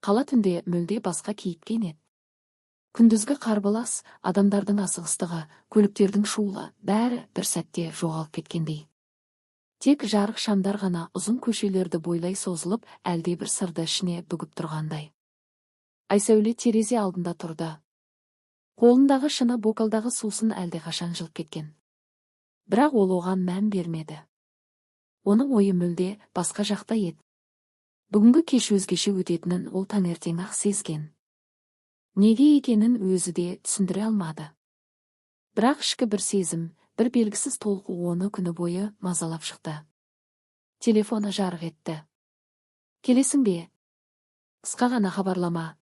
Қала түнде мүлде басқа кейіпкен еді. Күндізгі қарбалас, адамдардың асығыстығы, көліктердің шуылы, бәрі бір сәтте жоғалып кеткендей. Тек жарық шамдар ғана ұзын көшелерді бойлай созылып, әлде бір сырды ішіне бүгіп тұрғандай. Айсәуле терезе алдында тұрды. Қолындағы шыны бокалдағы сусын әлдеқашан жылып кеткен. Бірақ ол оған мән бермеді. Оның ойы мүлде басқа жақта еді. Бүгінгі кеш өзгеше өтетінін ол таңертең-ақ сезген. Неге екенін өзі де түсіндіре алмады. Бірақ ішкі бір сезім, бір белгісіз толқу оны күні бойы мазалап шықты. Телефоны жарық етті. Келесің бе? Қысқа ғана хабарлама.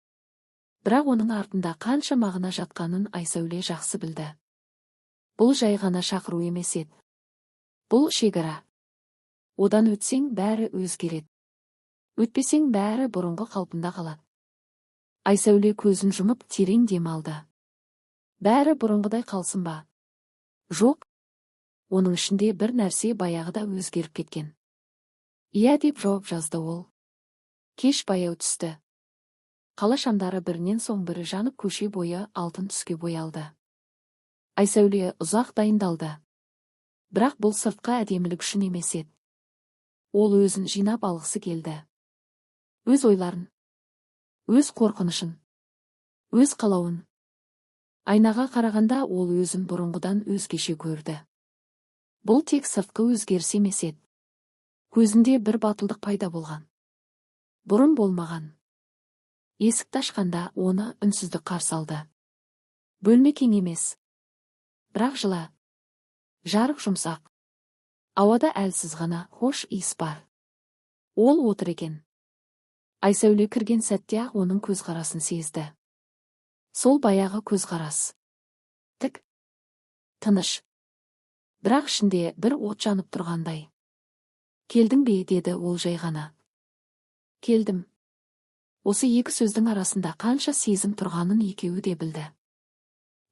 Бірақ оның артында қанша мағына жатқанын Айсәуле жақсы білді. Бұл жай ғана шақыру емес еді. Бұл шекара. Одан өтсең бәрі өзгереді. Өтпесең бәрі бұрынғы қалпында қалады. Айсәуле көзін жұмып терең дем алды. Бәрі бұрынғыдай қалсын ба? Жоқ. Оның ішінде бір нәрсе баяғыда өзгеріп кеткен. Иә деп жауап жазды ол. Кеш баяу түсті. Қала шамдары бірінен соң бірі жанып көше бойы алтын түске боялды. Айсәуле ұзақ дайындалды. Бірақ бұл сыртқа әдемілік үшін емес еді. Ол өзін жинап алғысы келді. Өз ойларын, өз қорқынышын, өз қалауын. Айнаға қарағанда ол өзін бұрынғыдан өзгеше көрді. Бұл тек сыртқы өзгеріс емес еді. Көзінде бір батылдық пайда болған. Бұрын болмаған. Есікті ашқанда оны үнсіздік қарсы алды. Бөлме кең емес. Бірақ жылы. Жарық жұмсақ. Ауада әлсіз ғана хош иіс бар. Ол отыр екен. Айсәуле кірген сәтте оның көзқарасын сезді. Сол баяғы көзқарас. Тік. Тыныш. Бірақ ішінде бір от жанып тұрғандай. Келдің бе, деді ол жай ғана. Келдім. Осы екі сөздің арасында қанша сезім тұрғанын екеуі де білді.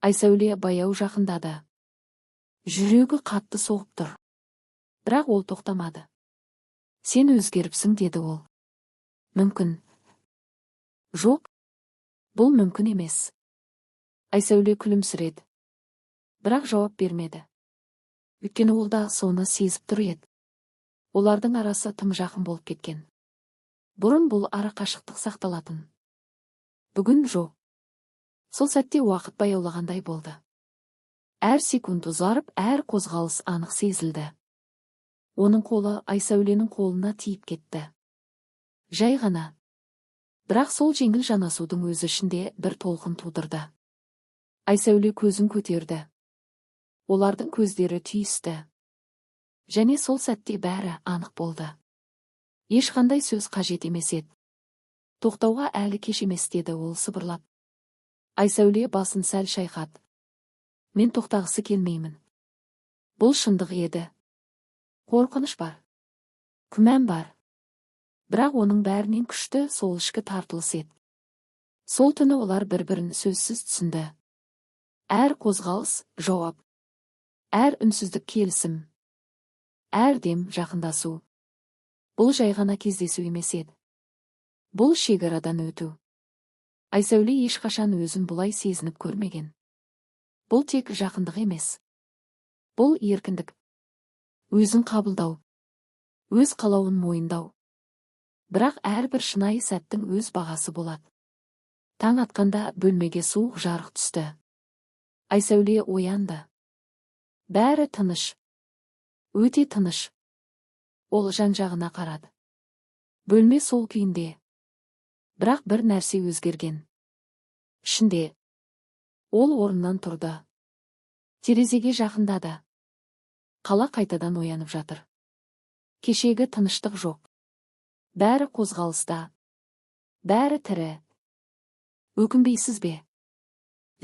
Айсәуле баяу жақындады. Жүрегі қатты соғып тұр. Бірақ ол тоқтамады. Сен өзгеріпсің, деді ол. Мүмкін. Жоқ. Бұл мүмкін емес. Айсәуле күлімсіреді. Бірақ жауап бермеді. Өйткені ол да соны сезіп тұр еді. Олардың арасы тым жақын болып кеткен. Бұрын бұл ара қашықтық сақталатын. Бүгін жоқ. Сол сәтте уақыт баяулағандай болды. Әр секунд ұзарып, әр қозғалыс анық сезілді. Оның қолы Айсәуленің қолына тиіп кетті. Жай ғана. Бірақ сол жеңіл жанасудың өзі ішінде бір толқын тудырды. Айсәуле көзін көтерді. Олардың көздері түйісті. Және сол сәтте бәрі анық болды. Ешқандай сөз қажет емес еді. Тоқтауға әлі кеш емес, деді ол сыбырлап. Айсәуле басын сәл шайқады. Мен тоқтағысы келмеймін. Бұл шындық еді. Қорқыныш бар. Күмән бар. Бірақ оның бәрінен күшті сол ішкі тартылыс еді. Сол түні олар бір-бірін сөзсіз түсінді. Әр қозғалыс жауап. Әр үнсіздік келісім. Әр дем жақындасу. Бұл жай ғана кездесу емес еді. Бұл шекарадан өту. Айсәуле ешқашан өзін бұлай сезініп көрмеген. Бұл тек жақындық емес. Бұл еркіндік. Өзін қабылдау. Өз қалауын мойындау. Бірақ әрбір шынайы сәттің өз бағасы болады. Таң атқанда бөлмеге суық жарық түсті. Айсәуле оянды. Бәрі тыныш. Өте тыныш. Ол жан-жағына қарады. Бөлме сол күйінде. Бірақ бір нәрсе өзгерген. Ішінде. Ол орнынан тұрды. Терезеге жақындады. Қала қайтадан оянып жатыр. Кешегі тыныштық жоқ. Бәрі қозғалыста. Бәрі тірі. Өкінбейсіз бе?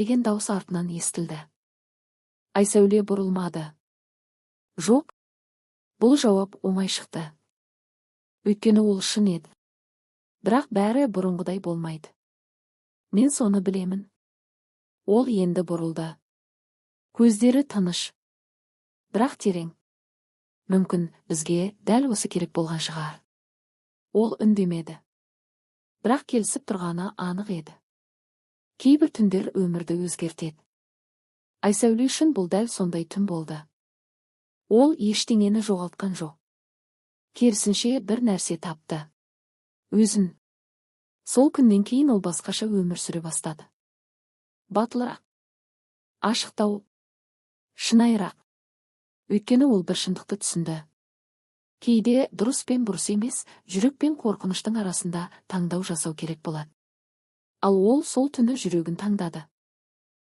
Деген дауыс артынан естілді. Айсәуле бұрылмады. Жоқ. Бұл жауап оңай шықты. Өйткені ол шын еді. Бірақ бәрі бұрынғыдай болмайды. Мен соны білемін. Ол енді бұрылды. Көздері тыныш. Бірақ терең. Мүмкін бізге дәл осы керек болған шығар. Ол үндемеді. Бірақ келісіп тұрғаны анық еді. Кейбір түндер өмірді өзгертеді. Айсәуле үшін бұл дәл сондай түн болды. Ол ештеңені жоғалтқан жоқ. Керісінше бір нәрсе тапты. Өзін. Сол күннен кейін ол басқаша өмір сүре бастады. Батылырақ, ашықтау, шынайырақ. Өйткені ол бір шындықты түсінді. Кейде дұрыс пен бұрыс емес, жүрек пен қорқыныштың арасында таңдау жасау керек болады. Ал ол сол түні жүрегін таңдады.